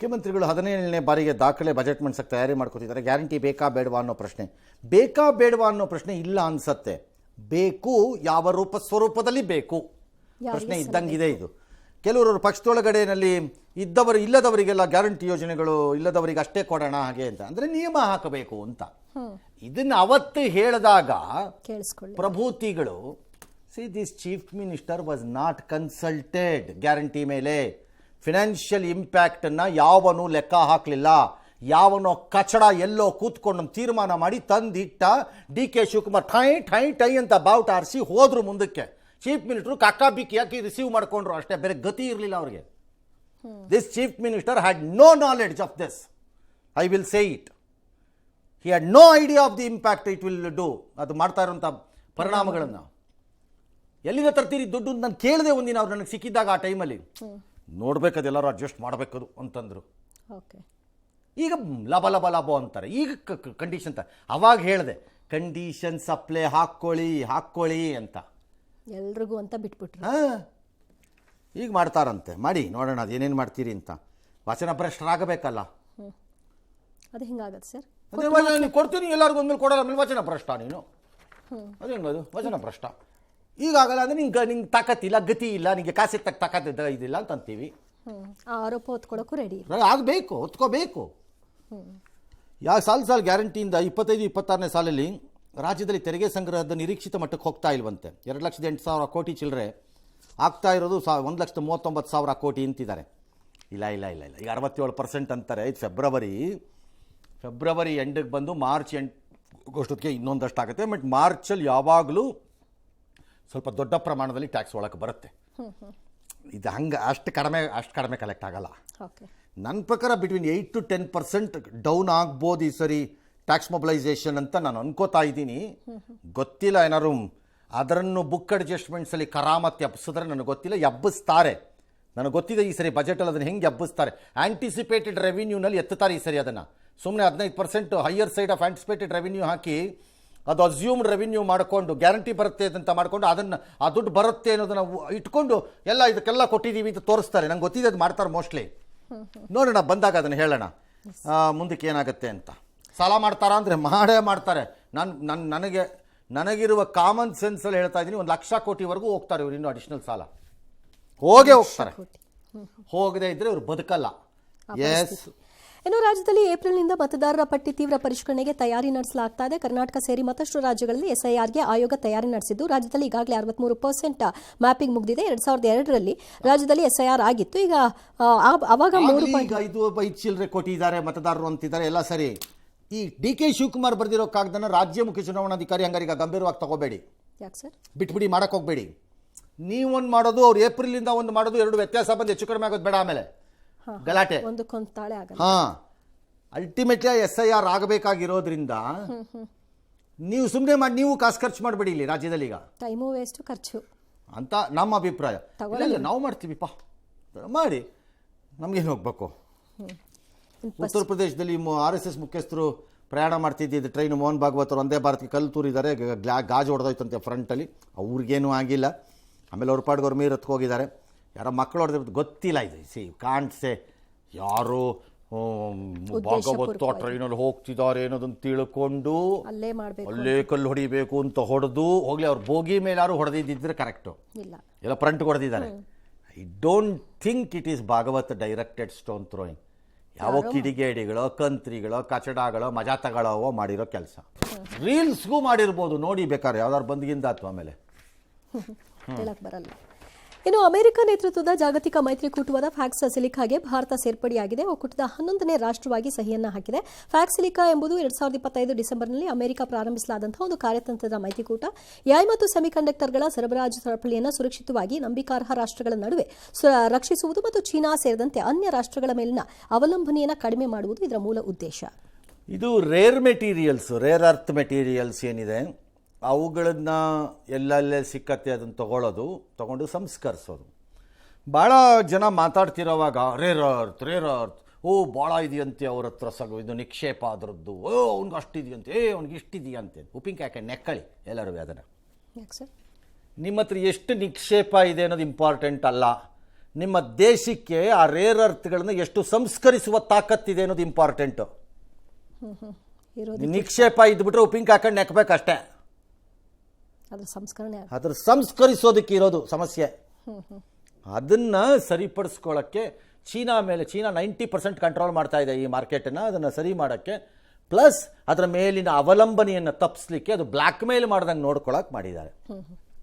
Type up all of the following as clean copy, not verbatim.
ಮುಖ್ಯಮಂತ್ರಿಗಳು 17ನೇ ಬಾರಿಗೆ ದಾಖಲೆ ಬಜೆಟ್ ಮಂಡಿಸಕ್ಕೆ ತಯಾರಿ ಮಾಡ್ಕೊತಿದ್ದಾರೆ. ಗ್ಯಾರಂಟಿ ಬೇಕಾ ಬೇಡವಾ ಅನ್ನೋ ಪ್ರಶ್ನೆ, ಬೇಕಾ ಬೇಡವಾ ಅನ್ನೋ ಪ್ರಶ್ನೆ ಇಲ್ಲ ಅನ್ಸತ್ತೆ. ಬೇಕು, ಯಾವ ರೂಪ ಸ್ವರೂಪದಲ್ಲಿ ಬೇಕು ಪ್ರಶ್ನೆ ಇದ್ದಂಗಿದೆ. ಇದು ಕೆಲವರು ಪಕ್ಷದೊಳಗಡೆನಲ್ಲಿ ಇದ್ದವರು ಇಲ್ಲದವರಿಗೆಲ್ಲ ಗ್ಯಾರಂಟಿ ಯೋಜನೆಗಳು ಇಲ್ಲದವರಿಗೆ ಅಷ್ಟೇ ಕೊಡೋಣ ಹಾಗೆ ಅಂತ ಅಂದರೆ ನಿಯಮ ಹಾಕಬೇಕು ಅಂತ. ಇದನ್ನ ಅವತ್ತು ಹೇಳಿದಾಗ ಪ್ರಭೂತಿಗಳು this chief minister was not consulted. Guarantee ಮೇಲೆ ಫಿನಾನ್ಷಿಯಲ್ ಇಂಪ್ಯಾಕ್ಟನ್ನು ಯಾವನು ಲೆಕ್ಕ ಹಾಕಲಿಲ್ಲ. ಯಾವನೋ ಕಚಡ ಎಲ್ಲೋ ಕೂತ್ಕೊಂಡು ತೀರ್ಮಾನ ಮಾಡಿ ತಂದಿಟ್ಟ. ಡಿ ಕೆ ಶಿವಕುಮಾರ್ ಠೈ ಠೈ ಟೈ ಅಂತ ಬಾವುಟ ಆರಿಸಿ ಹೋದ್ರು ಮುಂದಕ್ಕೆ. ಚೀಫ್ ಮಿನಿಸ್ಟರ್ ಕಾಕಾಬಿಕ್ಕಿ ಯಾಕೆ ರಿಸೀವ್ ಮಾಡ್ಕೊಂಡ್ರು ಅಷ್ಟೇ, ಬೇರೆ ಗತಿ ಇರಲಿಲ್ಲ ಅವ್ರಿಗೆ. This chief minister had no knowledge of this. I will say it. He had no idea of the impact it will do. ಅದು ಮಾಡ್ತಾ ಇರುವಂಥ ಪರಿಣಾಮಗಳನ್ನು ಎಲ್ಲಿಂದ ತರ್ತೀರಿ ದುಡ್ಡು ನಾನು ಕೇಳಿದೆ ಒಂದಿನ. ಅವ್ರು ನನಗೆ ಸಿಕ್ಕಿದ್ದಾಗ ಆ ಟೈಮಲ್ಲಿ ನೋಡ್ಬೇಕದು ಎಲ್ಲರೂ ಅಡ್ಜಸ್ಟ್ ಮಾಡಬೇಕದು ಅಂತಂದರು. ಈಗ ಲಾಭ ಲಾಭ ಲಾಭ ಅಂತಾರೆ. ಈಗ ಕಂಡೀಷನ್ ಅವಾಗ ಹೇಳಿದೆ ಕಂಡೀಷನ್ಸ್ ಅಪ್ಲೈ ಹಾಕ್ಕೊಳ್ಳಿ ಅಂತ ಎಲ್ರಿಗೂ ಅಂತ ಬಿಟ್ಬಿಟ್ರು. ಈಗ ಮಾಡ್ತಾರಂತೆ. ಮಾಡಿ ನೋಡೋಣ ಅದು ಏನೇನು ಮಾಡ್ತೀರಿ ಅಂತ. ವಚನ ಭ್ರಷ್ಟರಾಗಬೇಕಲ್ಲ. ಅದು ಹಿಂಗಾಗತ್ತೆ ಸರ್. ಅದೇ ಕೊಡ್ತೀನಿ ಎಲ್ಲರಿಗೂ ಒಂದ್ಮೇಲೆ ಕೊಡೋಲ್ಲ, ಆಮೇಲೆ ವಚನ ಭ್ರಷ್ಟ ನೀನು. ಅದು ಹೆಂಗದು ವಚನ ಭ್ರಷ್ಟ. ಈಗಾಗಲ್ಲ ಅಂದರೆ ನಿಂಗೆ ತಾಕತ್ತಿಲ್ಲ, ಗತಿ ಇಲ್ಲ, ನಿಮಗೆ ಕಾಸೆತ್ತ ತಾಕತ್ತಿದ್ದ ಇದಿಲ್ಲ ಅಂತ ಅಂತೀವಿ. ಆರೋಪ ಹೊತ್ಕೊಳ್ಳೋಕ್ಕೂ ರೆಡಿ ಆಗಬೇಕು, ಹೊತ್ಕೋಬೇಕು. ಯಾವ ಸಾಲು ಗ್ಯಾರಂಟಿಯಿಂದ 25-26ನೇ ಸಾಲಲ್ಲಿ ರಾಜ್ಯದಲ್ಲಿ ತೆರಿಗೆ ಸಂಗ್ರಹದ ನಿರೀಕ್ಷಿತ ಮಟ್ಟಕ್ಕೆ ಹೋಗ್ತಾ ಇಲ್ವಂತೆ. 2,08,000 ಕೋಟಿ ಚಿಲ್ಲರೆ ಆಗ್ತಾ ಇರೋದು 1,39,000 ಕೋಟಿ ಅಂತಿದ್ದಾರೆ. ಇಲ್ಲ ಈಗ 67% ಅಂತಾರೆ. ಇದು ಫೆಬ್ರವರಿ ಎಂಡಿಗೆ ಬಂದು ಮಾರ್ಚ್ ಅಷ್ಟೊತ್ತಿಗೆ ಇನ್ನೊಂದಷ್ಟು ಆಗುತ್ತೆ. ಬಟ್ ಮಾರ್ಚಲ್ಲಿ ಯಾವಾಗಲೂ ಸ್ವಲ್ಪ ದೊಡ್ಡ ಪ್ರಮಾಣದಲ್ಲಿ ಟ್ಯಾಕ್ಸ್ ಒಳಗೆ ಬರುತ್ತೆ. ಇದು ಹಂಗೆ ಅಷ್ಟು ಕಡಿಮೆ ಕಲೆಕ್ಟ್ ಆಗಲ್ಲ. ನನ್ನ ಪ್ರಕಾರ ಬಿಟ್ವೀನ್ 8 to 10% ಡೌನ್ ಆಗ್ಬೋದು ಈ ಸರಿ ಟ್ಯಾಕ್ಸ್ ಮೊಬಿಲೈಸೇಷನ್ ಅಂತ ನಾನು ಅನ್ಕೋತಾ ಇದ್ದೀನಿ. ಗೊತ್ತಿಲ್ಲ, ಏನಾದ್ರು ಅದರನ್ನು ಬುಕ್ ಅಡ್ಜಸ್ಟ್ಮೆಂಟ್ಸಲ್ಲಿ ಕರಾಮತಿ ಎಬ್ಸಿದ್ರೆ ನನಗೆ ಗೊತ್ತಿಲ್ಲ. ಎಬ್ಬಿಸ್ತಾರೆ, ನನಗೆ ಗೊತ್ತಿದೆ ಈ ಸರಿ ಬಜೆಟಲ್ಲಿ ಅದನ್ನು ಹೆಂಗೆ ಎಬ್ಬಿಸ್ತಾರೆ. ಆ್ಯಂಟಿಸಿಪೇಟೆಡ್ ರೆವಿನ್ಯೂನಲ್ಲಿ ಎತ್ತುತ್ತಾರೆ ಈ ಸರಿ ಅದನ್ನು. ಸುಮ್ಮನೆ 15% higher side of anticipated revenue ಹಾಕಿ ಅದು ಅಸ್ಯೂಮ್ಡ್ ರೆವಿನ್ಯೂ ಮಾಡಿಕೊಂಡು ಗ್ಯಾರಂಟಿ ಬರುತ್ತೆ ಅಂತ ಮಾಡಿಕೊಂಡು ಅದನ್ನು ಆ ದುಡ್ಡು ಬರುತ್ತೆ ಅನ್ನೋದನ್ನು ಇಟ್ಕೊಂಡು ಎಲ್ಲ ಇದಕ್ಕೆಲ್ಲ ಕೊಟ್ಟಿದ್ದೀವಿ ಅಂತ ತೋರಿಸ್ತಾರೆ. ನಂಗೆ ಗೊತ್ತಿದೆ ಅದು ಮಾಡ್ತಾರೆ ಮೋಸ್ಟ್ಲಿ. ನೋಡೋಣ, ಬಂದಾಗ ಅದನ್ನು ಹೇಳೋಣ ಮುಂದಕ್ಕೆ ಏನಾಗುತ್ತೆ ಅಂತ. ಸಾಲ ಮಾಡ್ತಾರಾ ಅಂದರೆ ಮಾಡೇ ಮಾಡ್ತಾರೆ. ನನಗಿರುವ ಕಾಮನ್ ಸೆನ್ಸಲ್ಲಿ ಹೇಳ್ತಾ ಇದ್ದೀನಿ, 1,00,000 ಕೋಟಿವರೆಗೂ ಹೋಗ್ತಾರೆ ಇವರು. ಇನ್ನೂ ಅಡಿಷನಲ್ ಸಾಲ ಹೋಗ್ತಾರೆ. ಹೋಗದೇ ಇದ್ದರೆ ಇವರು ಬದುಕಲ್ಲ. ಎಸ್. ಇನ್ನು ರಾಜ್ಯದಲ್ಲಿ ಏಪ್ರಿಲ್ನಿಂದ ಮತದಾರರ ಪಟ್ಟಿ ತೀವ್ರ ಪರಿಷ್ಕರಣೆಗೆ ತಯಾರಿ ನಡೆಸಲಾಗ್ತಾ ಇದೆ. ಕರ್ನಾಟಕ ಸೇರಿ ಮತ್ತಷ್ಟು ರಾಜ್ಯಗಳಲ್ಲಿ ಎಸ್ಐಆರ್ಗೆ ಆಯೋಗ ತಯಾರಿ ನಡೆಸಿದ್ದು, ರಾಜ್ಯದಲ್ಲಿ ಈಗಾಗಲೇ 63% ಮ್ಯಾಪಿಂಗ್ ಮುಗಿದಿದೆ. 2002ರಲ್ಲಿ ರಾಜ್ಯದಲ್ಲಿ ಎಸ್ಐಆರ್ ಆಗಿತ್ತು. ಈಗ ಅವಾಗ 3.5 ಚಿಲ್ಲರೆ ಕೋಟಿ ಇದ್ದಾರೆ ಮತದಾರರು ಅಂತಿದ್ದಾರೆ. ಎಲ್ಲ ಸರಿ. ಈ ಡಿ ಕೆ ಶಿವಕುಮಾರ್ ಬರೆದಿರೋ ಕಾಗದನ ರಾಜ್ಯ ಮುಖ್ಯ ಚುನಾವಣಾಧಿಕಾರಿ ಹಂಗಾರೀಗ ಗಂಭೀರವಾಗಿ ತಗೋಬೇಡಿ. ಯಾಕೆ ಸರ್? ಬಿಟ್ಬಿಡಿ, ಮಾಡಕ್ಕೆ ಹೋಗಬೇಡಿ. ನೀವೊಂದು ಮಾಡೋದು, ಅವ್ರು ಏಪ್ರಿಲ್ನಿಂದ ಒಂದು ಮಾಡೋದು, ಎರಡು ವ್ಯತ್ಯಾಸ ಬಂದು ಹೆಚ್ಚು ಕಡಿಮೆ ಆಗೋದು ಬೇಡ. ಆಮೇಲೆ ಗಲಾಟೆ. ಅಲ್ಟಿಮೇಟ್ಲಿ SIR ಆಗಬೇಕಾಗಿರೋದ್ರಿಂದ ನೀವು ಸುಮ್ಮನೆ ಮಾಡಿ, ನೀವು ಕಾಸು ಖರ್ಚು ಮಾಡಬೇಡಿ ಇಲ್ಲಿ ರಾಜ್ಯದಲ್ಲಿ. ಈಗ ಟೈಮು ವೇಸ್ಟ್, ಖರ್ಚು ಅಂತ ನಮ್ಮ ಅಭಿಪ್ರಾಯ. ನಾವು ಮಾಡ್ತೀವಿಪ್ಪ, ಮಾಡಿ, ನಮಗೇನು ಹೋಗ್ಬೇಕು. ಉತ್ತರ ಪ್ರದೇಶದಲ್ಲಿ RSS ಮುಖ್ಯಸ್ಥರು ಪ್ರಯಾಣ ಮಾಡ್ತಿದ್ದಿದ್ದು ಟ್ರೈನ್, ಮೋಹನ್ ಭಾಗವತ್ ಅವರು ಒಂದೇ ಭಾರತಕ್ಕೆ ಕಲ್ಲು ತೂರಿದ್ದಾರೆ. ಗಾಜು ಹೊಡೆದೋಯ್ತಂತೆ ಫ್ರಂಟಲ್ಲಿ. ಅವ್ರಿಗೇನು ಆಗಿಲ್ಲ. ಆಮೇಲೆ ಅವ್ರ ಪಾಡ್ಗೆ ಅವ್ರ ಮೀರ್ ಹತ್ಕೊ ಹೋಗಿದ್ದಾರೆ. ಯಾರೋ ಮಕ್ಕಳು ಹೊಡೆದ ಗೊತ್ತಿಲ್ಲ. ಇದು ಕಾಣ್ಸೆ ಯಾರು ಭಾಗವತ್ ಟ್ರೈನಲ್ಲಿ ಹೋಗ್ತಿದ್ದಾರೆ ಅನ್ನೋದನ್ನು ತಿಳ್ಕೊಂಡು ಅಲ್ಲೇ ಕಲ್ಲು ಹೊಡಿಬೇಕು ಅಂತ ಹೊಡೆದು ಹೋಗ್ಲಿ. ಅವ್ರ ಬೋಗಿ ಮೇಲೆ ಯಾರು ಹೊಡೆದಿದ್ದಿದ್ರೆ ಕರೆಕ್ಟು, ಎಲ್ಲ ಫ್ರಂಟ್ ಹೊಡೆದಿದ್ದಾರೆ. I don't think it is Bhagwat directed stone throwing. ಯಾವ ಕಿಡಿಗೇಡಿಗಳೋ, ಕಂತ್ರಿಗಳೋ, ಕಚಡಗಳೋ, ಮಜಾ ತಗೊಳ್ಳೋ ಮಾಡಿರೋ ಕೆಲಸ. ರೀಲ್ಸ್ಗೂ ಮಾಡಿರ್ಬೋದು, ನೋಡಿ ಬೇಕಾದ್ರೆ ಯಾವ್ದಾದ್ರು ಬಂದ್ಗಿಂದ ಅಥವಾ ಆಮೇಲೆ ಬರಲ್ಲ. ಇನ್ನು ಅಮೆರಿಕ ನೇತೃತ್ವದ ಜಾಗತಿಕ ಮೈತ್ರಿಕೂಟವಾದ ಫ್ಯಾಕ್ಸ್-ಸಿಲಿಕಾಗೆ ಭಾರತ ಸೇರ್ಪಡೆಯಾಗಿದೆ. ಒಕ್ಕೂಟದ 11ನೇ ರಾಷ್ಟ್ರವಾಗಿ ಸಹಿಯನ್ನು ಹಾಕಿದೆ. ಫ್ಯಾಕ್ಸ್-ಸಿಲಿಕಾ ಎಂಬುದು 2025 ಡಿಸೆಂಬರ್ನಲ್ಲಿ ಅಮೆರಿಕ ಪ್ರಾರಂಭಿಸಲಾದಂತಹ ಒಂದು ಕಾರ್ಯತಂತ್ರದ ಮೈತ್ರಿಕೂಟ. AI ಮತ್ತು ಸೆಮಿಕಂಡಕ್ಟರ್ಗಳ ಸರಬರಾಜು ಸರಪಳಿಯನ್ನು ಸುರಕ್ಷಿತವಾಗಿ ನಂಬಿಕಾರ್ಹ ರಾಷ್ಟ್ರಗಳ ನಡುವೆ ರಕ್ಷಿಸುವುದು ಮತ್ತು ಚೀನಾ ಸೇರಿದಂತೆ ಅನ್ಯ ರಾಷ್ಟ್ರಗಳ ಮೇಲಿನ ಅವಲಂಬನೆಯನ್ನು ಕಡಿಮೆ ಮಾಡುವುದು ಇದರ ಮೂಲ ಉದ್ದೇಶ. ಇದು ರೇರ್ ಅರ್ತ್ ಮೆಟೀರಿಯಲ್ಸ್ ಏನಿದೆ ಅವುಗಳನ್ನು ಎಲ್ಲೆಲ್ಲೇ ಸಿಕ್ಕತ್ತೆ ಅದನ್ನು ತಗೊಂಡು ಸಂಸ್ಕರಿಸೋದು. ಭಾಳ ಜನ ಮಾತಾಡ್ತಿರೋವಾಗ ರೇರ್ ಅರ್ತ್ ಭಾಳ ಇದೆಯಂತೆ ಅವ್ರ ಹತ್ರ ಇದು ನಿಕ್ಷೇಪ ಅದರದ್ದು. ಅವ್ನಿಗೆ ಅಷ್ಟಿದೆಯಂತೆ, ಅವ್ನಿಗೆ ಇಷ್ಟಿದೆಯಂತೆ. ಉಪ್ಪಿನಕಾಯಿ ನೆಕ್ಕಳಿ ಎಲ್ಲರೂ ಅದನ್ನು. ನಿಮ್ಮ ಹತ್ರ ಎಷ್ಟು ನಿಕ್ಷೇಪ ಇದೆ ಅನ್ನೋದು ಇಂಪಾರ್ಟೆಂಟ್ ಅಲ್ಲ. ನಿಮ್ಮ ದೇಶಕ್ಕೆ ಆ ರೇರ್ ಅರ್ಥಗಳನ್ನು ಎಷ್ಟು ಸಂಸ್ಕರಿಸುವ ತಾಕತ್ತಿದೆ ಅನ್ನೋದು ಇಂಪಾರ್ಟೆಂಟು. ನಿಕ್ಷೇಪ ಇದ್ಬಿಟ್ರೆ ಉಪ್ಪಿನಕಾಯಿ ಹಾಕೊಂಡು ನೆಕ್ಬೇಕಷ್ಟೇ, ಅದ್ರ ಸಂಸ್ಕರಿಸೋದಕ್ಕೆ ಇರೋದು ಸಮಸ್ಯೆ. ಅದನ್ನು ಸರಿಪಡಿಸ್ಕೊಳ್ಳೋಕ್ಕೆ ಚೀನಾ 90% ಕಂಟ್ರೋಲ್ ಮಾಡ್ತಾ ಇದೆ ಈ ಮಾರ್ಕೆಟನ್ನು. ಅದನ್ನು ಸರಿ ಮಾಡೋಕ್ಕೆ ಪ್ಲಸ್ ಅದರ ಮೇಲಿನ ಅವಲಂಬನೆಯನ್ನು ತಪ್ಪಿಸ್ಲಿಕ್ಕೆ ಅದು ಬ್ಲ್ಯಾಕ್ ಮೇಲ್ ಮಾಡ್ದಂಗೆ ನೋಡ್ಕೊಳಕ್ಕೆ ಮಾಡಿದ್ದಾರೆ.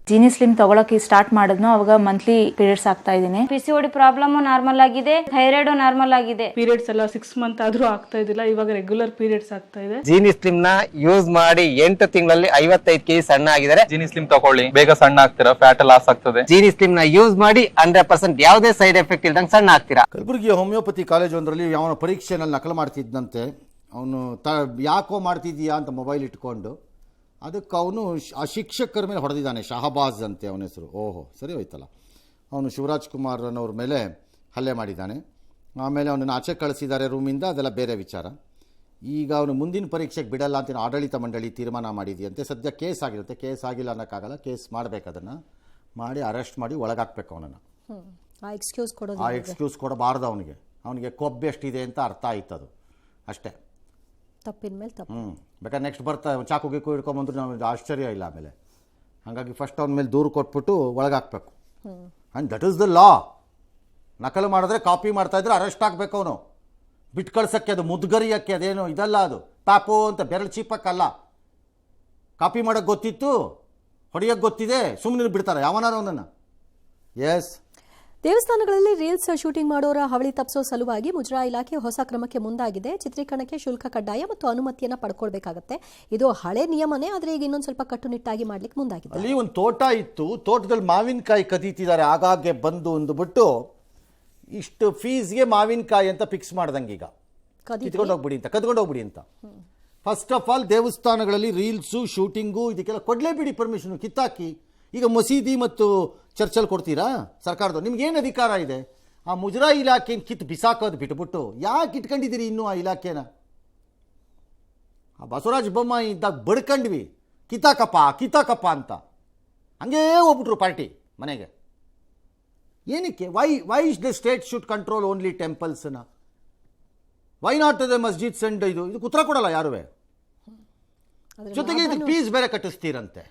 ಜೀನಿ ಸ್ಲಿಮ್ ತಗೊಳಕ್ಕೆ ಸ್ಟಾರ್ಟ್ ಮಾಡಿದ್ನು, ಅವಾಗ ಮಂತ್ಲಿ ಪೀರಿಯಡ್ಸ್ ಆಗ್ತಾ ಇದೀನಿ. PCOD ಪ್ರಾಬ್ಲಮ್ ನಾರ್ಮಲ್ ಆಗಿದೆ, ಥೈರಾಯ್ಡ್ ನಾರ್ಮಲ್ ಆಗಿದೆ. ಪೀರಿಯಡ್ಸ್ ಎಲ್ಲ 6 ಮಂತ್ ಆದ್ರೂ ಆಗ್ತಾ ಇದ್ದಿಲ್ಲ, ಇವಾಗ ರೆಗ್ಯುಲರ್ ಪೀರಿಯಡ್ಸ್ ಆಗ್ತಾ ಇದೆ. ಜೀನಿ ಸ್ಲಿಮ್ ನ ಯೂಸ್ ಮಾಡಿ 8 ತಿಂಗಳಲ್ಲಿ 55 kg ಸಣ್ಣ ಆಗಿದ್ದಾರೆ. ಜೀನಿ ಸ್ಲಿಮ್ ತಗೊಳ್ಳಿ, ಬೇಗ ಸಣ್ಣ ಆಗ್ತೀರಾ, ಫ್ಯಾಟ್ ಲಾಸ್ ಆಗ್ತದೆ. ಜೀನಿ ಸ್ಲಿಮ್ ನ ಯೂಸ್ ಮಾಡಿ 100% ಯಾವುದೇ ಸೈಡ್ ಎಫೆಕ್ಟ್ ಇಲ್ದಂಗೆ ಸಣ್ಣ ಆಗ್ತೀರಾ. ಕಲಬುರಗಿಯ ಹೋಮಿಯೋಪತಿ ಕಾಲೇಜ್ ಒಂದರಲ್ಲಿ ಅವನ ಪರೀಕ್ಷೆನಲ್ಲಿ ನಕಲು ಮಾಡ್ತಿದ್ದಂತೆ. ಅವನು ಯಾಕೋ ಮಾಡ್ತಿದ್ದೀಯಾ ಅಂತ ಮೊಬೈಲ್ ಇಟ್ಕೊಂಡು ಅದಕ್ಕೆ ಅವನು ಆ ಶಿಕ್ಷಕರ ಮೇಲೆ ಹೊಡೆದಿದ್ದಾನೆ. ಶಹಬಾಜ್ ಅಂತೆ ಅವನ ಹೆಸರು. ಓಹೋ, ಸರಿ ಹೋಯ್ತಲ್ಲ. ಅವನು ಶಿವರಾಜ್ ಕುಮಾರ್ ಅನ್ನೋರ ಮೇಲೆ ಹಲ್ಲೆ ಮಾಡಿದ್ದಾನೆ. ಆಮೇಲೆ ಅವನನ್ನು ಆಚೆ ಕಳಿಸಿದ್ದಾರೆ ರೂಮಿಂದ, ಅದೆಲ್ಲ ಬೇರೆ ವಿಚಾರ. ಈಗ ಅವನು ಮುಂದಿನ ಪರೀಕ್ಷೆಗೆ ಬಿಡಲ್ಲ ಅಂತ ಆಡಳಿತ ಮಂಡಳಿ ತೀರ್ಮಾನ ಮಾಡಿದೆಯಂತೆ. ಸದ್ಯ ಕೇಸ್ ಆಗಿರುತ್ತೆ. ಕೇಸ್ ಆಗಿಲ್ಲ ಅನ್ನೋಕ್ಕಾಗಲ್ಲ, ಕೇಸ್ ಮಾಡಬೇಕು, ಅದನ್ನು ಮಾಡಿ ಅರೆಸ್ಟ್ ಮಾಡಿ ಒಳಗಾಕ್ಬೇಕು ಅವನನ್ನು. ಆ ಎಕ್ಸ್ಕ್ಯೂಸ್ ಕೊಡಬಾರ್ದು ಅವನಿಗೆ ಕೊಬ್ಬು ಎಷ್ಟಿದೆ ಅಂತ ಅರ್ಥ ಆಯ್ತು, ಅದು ಅಷ್ಟೇ. ತಪ್ಪಿನ ಮೇಲೆ ತಪ್ಪು. ಬೇಕಾದ್ರೆ ನೆಕ್ಸ್ಟ್ ಬರ್ತಾ ಚಾಕು ಗೀಕು ಹಿಡ್ಕೊಂಬಂದ್ರೆ ನಮಗೆ ಆಶ್ಚರ್ಯ ಇಲ್ಲ ಆಮೇಲೆ. ಹಾಗಾಗಿ ಫಸ್ಟ್ ಅವನ ಮೇಲೆ ದೂರು ಕೊಟ್ಬಿಟ್ಟು ಒಳಗಾಕ್ಬೇಕು. And that is the law. ನಕಲು ಮಾಡಿದ್ರೆ, ಕಾಪಿ ಮಾಡ್ತಾಯಿದ್ರೆ ಅರೆಸ್ಟ್ ಆಗಬೇಕು ಅವನು. ಬಿಟ್ಟು ಕಳ್ಸೋಕ್ಕೆ, ಅದು ಮುದ್ಗರಿಯೋಕ್ಕೆ ಅದೇನು ಇದಲ್ಲ, ಅದು ಪ್ಯಾಪೋ ಅಂತ ಬೆರಳು ಚೀಪಕ್ಕಲ್ಲ. ಕಾಪಿ ಮಾಡೋಕ್ಕೆ ಗೊತ್ತಿತ್ತು, ಹೊಡೆಯೋಕ್ಕೆ ಗೊತ್ತಿದೆ, ಸುಮ್ಮನೆ ಬಿಡ್ತಾರೆ ಯಾವನಾರು ಅವನನ್ನು. ಎಸ್, ದೇವಸ್ಥಾನಗಳಲ್ಲಿ ರೀಲ್ಸ್ ಶೂಟಿಂಗ್ ಮಾಡೋರ ಹಾವಳಿ ತಪ್ಪಿಸೋ ಸಲುವಾಗಿ ಮುಜರಾಯಿ ಇಲಾಖೆ ಹೊಸ ಕ್ರಮಕ್ಕೆ ಮುಂದಾಗಿದೆ. ಚಿತ್ರೀಕರಣಕ್ಕೆ ಶುಲ್ಕ ಕಡ್ಡಾಯ ಮತ್ತು ಅನುಮತಿಯನ್ನು ಪಡ್ಕೊಳ್ಬೇಕಾಗತ್ತೆ. ಇದು ಹಳೆ ನಿಯಮನೇ, ಆದರೆ ಈಗ ಇನ್ನೊಂದು ಸ್ವಲ್ಪ ಕಟ್ಟುನಿಟ್ಟಾಗಿ ಮಾಡ್ಲಿಕ್ಕೆ ಮುಂದಾಗಿದೆ. ಅಲ್ಲಿ ಒಂದು ತೋಟ ಇತ್ತು, ತೋಟದಲ್ಲಿ ಮಾವಿನಕಾಯಿ ಕದೀತಿದ್ದಾರೆ ಆಗಾಗ್ಗೆ ಬಂದು ಅಂದುಬಿಟ್ಟು ಇಷ್ಟು ಫೀಸ್ಗೆ ಮಾವಿನಕಾಯಿ ಅಂತ ಫಿಕ್ಸ್ ಮಾಡ್ದಂಗೆ ಈಗ ಕದ್ಕೊಂಡು ಹೋಗ್ಬಿಡಿ ಅಂತ. ಫಸ್ಟ್ ಆಫ್ ಆಲ್ ದೇವಸ್ಥಾನಗಳಲ್ಲಿ ರೀಲ್ಸು ಶೂಟಿಂಗು ಇದಕ್ಕೆಲ್ಲ ಕೊಡಲೇಬಿಡಿ ಪರ್ಮಿಷನು, ಕಿತ್ತಾಕಿ. ಈಗ ಮಸೀದಿ ಮತ್ತು ಚರ್ಚಲ್ಲಿ ಕೊಡ್ತೀರಾ ಸರ್ಕಾರದವ್ರು? ನಿಮ್ಗೇನು ಅಧಿಕಾರ ಇದೆ? ಆ ಮುಜರಾಯಿ ಇಲಾಖೆನ ಕಿತ್ತು ಬಿಸಾಕೋದು ಬಿಟ್ಬಿಟ್ಟು ಯಾಕೆ ಇಟ್ಕೊಂಡಿದ್ದೀರಿ ಇನ್ನೂ ಆ ಇಲಾಖೆನ? ಆ ಬಸವರಾಜ ಬೊಮ್ಮಾಯಿ ಇದ್ದಾಗ ಬಡ್ಕಂಡ್ವಿ, ಕಿತ್ತಾಕಪ್ಪ ಅಂತ. ಹಂಗೇ ಹೋಗ್ಬಿಟ್ರು ಪಾರ್ಟಿ ಮನೆಗೆ. ಏನಕ್ಕೆ? Why the state should control only ಟೆಂಪಲ್ಸ್ನ? Why not the masjids and ಇದಕ್ಕೆ ಉತ್ತರ ಕೊಡಲ್ಲ ಯಾರುವೆ. ಜೊತೆಗೆ ಇದಕ್ಕೆ ಫೀಸ್ ಬೇರೆ ಕಟ್ಟಿಸ್ತೀರಂತೆ.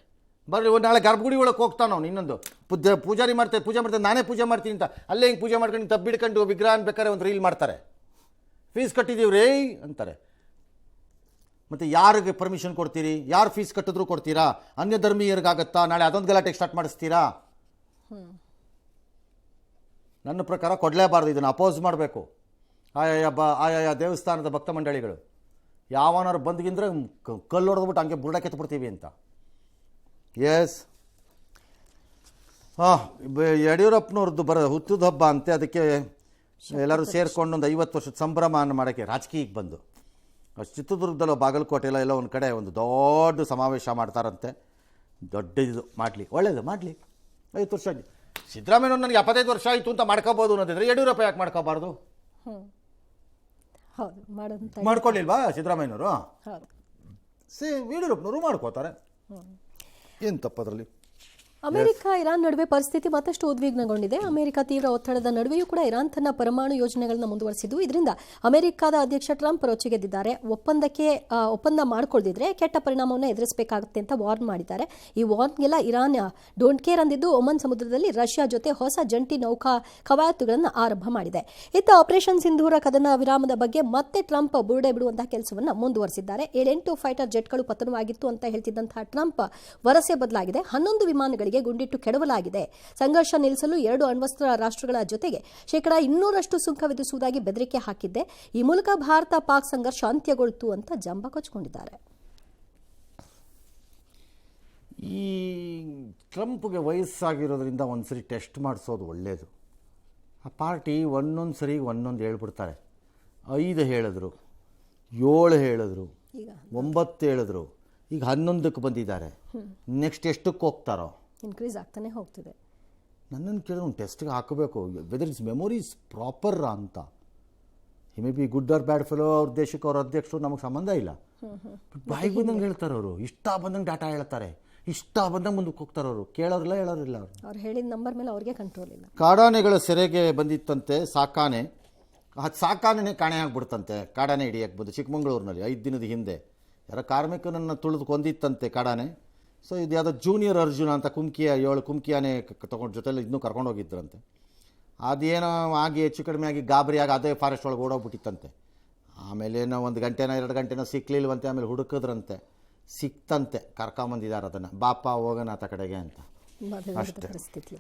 ಬರ್ರಿ, ನಾಳೆ ಗರ್ಭಗುಡಿ ಒಳಗೆ ಹೋಗ್ತಾನೆ ಅವನು. ಇನ್ನೊಂದು ಪೂಜೆ ಮಾಡ್ತಾರೆ, ನಾನೇ ಪೂಜೆ ಮಾಡ್ತೀನಿ ಅಂತ ಅಲ್ಲೇ ಹಿಂಗೆ ಪೂಜೆ ಮಾಡ್ಕೊಂಡು ತಬ್ಬಿಡ್ಕೊಂಡು ವಿಗ್ರಹ ಬೇಕಾದ್ರೆ ಒಂದು ರೀಲ್ ಮಾಡ್ತಾರೆ. ಫೀಸ್ ಕಟ್ಟಿದ್ದೀವಿ ರೇ ಅಂತಾರೆ. ಮತ್ತು ಯಾರಿಗೆ ಪರ್ಮಿಷನ್ ಕೊಡ್ತೀರಿ? ಯಾರು ಫೀಸ್ ಕಟ್ಟಿದ್ರು ಕೊಡ್ತೀರಾ? ಅನ್ಯ ಧರ್ಮೀಯರಿಗಾಗತ್ತಾ? ನಾಳೆ ಅದೊಂದು ಗಲಾಟೆ ಸ್ಟಾರ್ಟ್ ಮಾಡಿಸ್ತೀರಾ? ನನ್ನ ಪ್ರಕಾರ ಕೊಡಲೇಬಾರ್ದು, ಇದನ್ನು ಅಪೋಸ್ ಮಾಡಬೇಕು. ಆಯಾ ದೇವಸ್ಥಾನದ ಭಕ್ತ ಮಂಡಳಿಗಳು ಯಾವನಾರು ಬಂದ್ಗಿಂದ್ರೆ ಕಲ್ಲು ಹೊಡೆದ್ಬಿಟ್ಟು ಹಂಗೆ ಬುರುಡ ಕೆತ್ಬಿಡ್ತೀವಿ ಅಂತ. ಎಸ್, ಯಡಿಯೂರಪ್ಪನವ್ರದ್ದು ಹುತ್ತದ ಹಬ್ಬ ಅಂತೆ. ಅದಕ್ಕೆ ಎಲ್ಲರೂ ಸೇರಿಕೊಂಡು ಒಂದು 50 ವರ್ಷದ ಸಂಭ್ರಮ ಮಾಡೋಕ್ಕೆ ರಾಜಕೀಯಕ್ಕೆ ಬಂದು ಚಿತ್ರದುರ್ಗದಲ್ಲೋ ಬಾಗಲಕೋಟೆಲ್ಲ ಎಲ್ಲ ಒಂದು ಕಡೆ ಒಂದು ದೊಡ್ಡ ಸಮಾವೇಶ ಮಾಡ್ತಾರಂತೆ. ದೊಡ್ಡ ಇದು ಮಾಡಲಿ, ಒಳ್ಳೇದು ಮಾಡಲಿ. 50 ವರ್ಷ ಸಿದ್ದರಾಮಯ್ಯ ನನಗೆ 75 ವರ್ಷ ಆಯಿತು ಅಂತ ಮಾಡ್ಕೋಬೋದು ಅನ್ನೋದಿದ್ರೆ ಯಡಿಯೂರಪ್ಪ ಯಾಕೆ ಮಾಡ್ಕೋಬಾರ್ದು? ಮಾಡ್ಕೊಳ್ಳಿಲ್ವಾ ಸಿದ್ದರಾಮಯ್ಯನವರು? ಯಡಿಯೂರಪ್ಪನವರು ಮಾಡ್ಕೋತಾರೆ. ಏನು ತಪ್ಪದರಲ್ಲಿ? ಅಮೆರಿಕ ಇರಾನ್ ನಡುವೆ ಪರಿಸ್ಥಿತಿ ಮತ್ತಷ್ಟು ಉದ್ವಿಗ್ನಗೊಂಡಿದೆ. ಅಮೆರಿಕ ತೀವ್ರ ಒತ್ತಡದ ನಡುವೆಯೂ ಕೂಡ ಇರಾನ್ ತನ್ನ ಪರಮಾಣು ಯೋಜನೆಗಳನ್ನು ಮುಂದುವರೆಸಿದ್ದು, ಇದರಿಂದ ಅಮೆರಿಕದ ಅಧ್ಯಕ್ಷ ಟ್ರಂಪ್ ರೊಚ್ಚಿಗೆದ್ದಿದ್ದಾರೆ. ಒಪ್ಪಂದ ಮಾಡಿಕೊಳ್ಳದಿದ್ರೆ ಕೆಟ್ಟ ಪರಿಣಾಮವನ್ನು ಎದುರಿಸಬೇಕಾಗುತ್ತೆ ಅಂತ ವಾರ್ನ್ ಮಾಡಿದ್ದಾರೆ. ಈ ವಾರ್ನ್ಗೆಲ್ಲ ಇರಾನ್ ಡೋಂಟ್ ಕೇರ್ ಅಂದಿದ್ದು ಒಮನ್ ಸಮುದ್ರದಲ್ಲಿ ರಷ್ಯಾ ಜೊತೆ ಹೊಸ ಜಂಟಿ ನೌಕಾ ಕವಾಯತುಗಳನ್ನು ಆರಂಭ ಮಾಡಿದೆ. ಇತ್ತ ಆಪರೇಷನ್ ಸಿಂಧೂರ ಕದನ ವಿರಾಮದ ಬಗ್ಗೆ ಮತ್ತೆ ಟ್ರಂಪ್ ಬುರುಡೆ ಬಿಡುವಂತಹ ಕೆಲಸವನ್ನು ಮುಂದುವರೆಸಿದ್ದಾರೆ. 7-8 ಫೈಟರ್ ಜೆಟ್ಗಳು ಪತನವಾಗಿತ್ತು ಅಂತ ಹೇಳ್ತಿದ್ದಂತಹ ಟ್ರಂಪ್ ವರಸೆ ಬದಲಾಗಿದೆ. 11 ವಿಮಾನಗಳಿಗೆ ಗುಂಡಿಟ್ಟು ಕೆಡವಲಾಗಿದೆ. ಸಂಘರ್ಷ ನಿಲ್ಲಿಸಲು 2 ಅಣ್ವಸ್ತ್ರ ರಾಷ್ಟ್ರಗಳ ಜೊತೆಗೆ $200 ಸುಂಕ ವಿಧಿಸುವುದಾಗಿ ಬೆದರಿಕೆ ಹಾಕಿದ್ದೆ. ಈ ಮೂಲಕ ಭಾರತ ಪಾಕ್ ಸಂಘರ್ಷ ಅಂತ್ಯಗೊಳ್ತು ಅಂತ ಜಂಬ ಕೊಚ್ಚಿಕೊಂಡಿದ್ದಾರೆ. ಈ ಟ್ರಂಪ್ಗೆ ವಯಸ್ಸಾಗಿರೋದ್ರಿಂದ ಒಂದ್ಸರಿ ಟೆಸ್ಟ್ ಮಾಡಿಸೋದು ಒಳ್ಳೆಯದು. ಆ ಪಾರ್ಟಿ ಒಂದೊಂದು ಸರಿ ಒಂದೊಂದು ಹೇಳ್ಬಿಡ್ತಾರೆ. 5 ಹೇಳಿದ್ರು, 7 ಹೇಳಿದ್ರು, 9 ಹೇಳಿದ್ರು, ಈಗ 11ಕ್ಕೆ ಬಂದಿದ್ದಾರೆ. ನೆಕ್ಸ್ಟ್ ಎಷ್ಟಕ್ಕೆ ಹೋಗ್ತಾರೋ? ಇನ್ಕ್ರೀಸ್ ಆಗ್ತಾನೆ ಹೋಗ್ತಿದೆ. ನನ್ನನ್ನು ಕೇಳಿದ್ರೆ ಒಂದು ಟೆಸ್ಟ್ಗೆ ಹಾಕಬೇಕು, ವೆದರ್ ಇಸ್ ಮೆಮೊರೀಸ್ ಪ್ರಾಪರ್ ಅಂತ. He may be good or bad fellow. ಅವ್ರ ದೇಶಕ್ಕೆ ಅವ್ರ ಅಧ್ಯಕ್ಷರು ನಮಗೆ ಸಂಬಂಧ ಇಲ್ಲ. ಬಾಯಿಗೆ ಬಂದಂಗೆ ಹೇಳ್ತಾರೆ ಅವರು, ಇಷ್ಟ ಬಂದಂಗೆ ಡಾಟಾ ಹೇಳ್ತಾರೆ. ಇಷ್ಟ ಬಂದಾಗ ಮುಂದಕ್ಕೆ ಹೋಗ್ತಾರೆ ಅವರು, ಕೇಳೋರಿಲ್ಲ ಹೇಳೋರಿಲ್ಲ ಅವರು. ಅವ್ರು ಹೇಳಿದ ನಂಬರ್ ಮೇಲೆ ಅವ್ರಿಗೆ ಕಂಟ್ರೋಲ್ ಇಲ್ಲ. ಕಾಡಾನೆಗಳ ಸೆರೆಗೆ ಬಂದಿತ್ತಂತೆ ಸಾಕಾನೆ, ಸಾಕಾನೆ ಕಾಣೆ ಆಗ್ಬಿಡ್ತಂತೆ. ಕಾಡಾನೆ ಹಿಡಿಯಕ್ಕೆ ಬಂದು ಚಿಕ್ಕಮಂಗ್ಳೂರಿನಲ್ಲಿ 5 ದಿನದ ಹಿಂದೆ ಯಾರೋ ಕಾರ್ಮಿಕನನ್ನು ತುಳಿದು ಕೊಂದಿತ್ತಂತೆ ಕಾಡಾನೆ. ಸೊ ಇದು ಯಾವುದೋ ಜೂನಿಯರ್ ಅರ್ಜುನ ಅಂತ ಕುಮ್ಕಿಯ 7 ಕುಮ್ಕಿಯಾನೆ ತೊಗೊಂಡು ಜೊತೆಲಿ ಇನ್ನೂ ಕರ್ಕೊಂಡು ಹೋಗಿದ್ರಂತೆ. ಅದೇನೋ ಆಗಿ ಹೆಚ್ಚು ಕಡಿಮೆ ಆಗಿ ಗಾಬರಿಯಾಗಿ ಅದೇ ಫಾರೆಸ್ಟ್ ಒಳಗೆ ಓಡೋಗ್ಬಿಟ್ಟಿತ್ತಂತೆ. ಆಮೇಲೆ ಏನೋ 1 ಗಂಟೆನೋ 2 ಗಂಟೆನೋ ಸಿಕ್ಲಿಲ್ವಂತೆ. ಆಮೇಲೆ ಹುಡುಕಿದ್ರಂತೆ, ಸಿಕ್ತಂತೆ, ಕರ್ಕೊಂಬಂದಿದ್ದಾರೆ ಅದನ್ನು, ಬಾಪ ಹೋಗೋಣ ಆತ ಕಡೆಗೆ ಅಂತ. ಪರಿಸ್ಥಿತಿ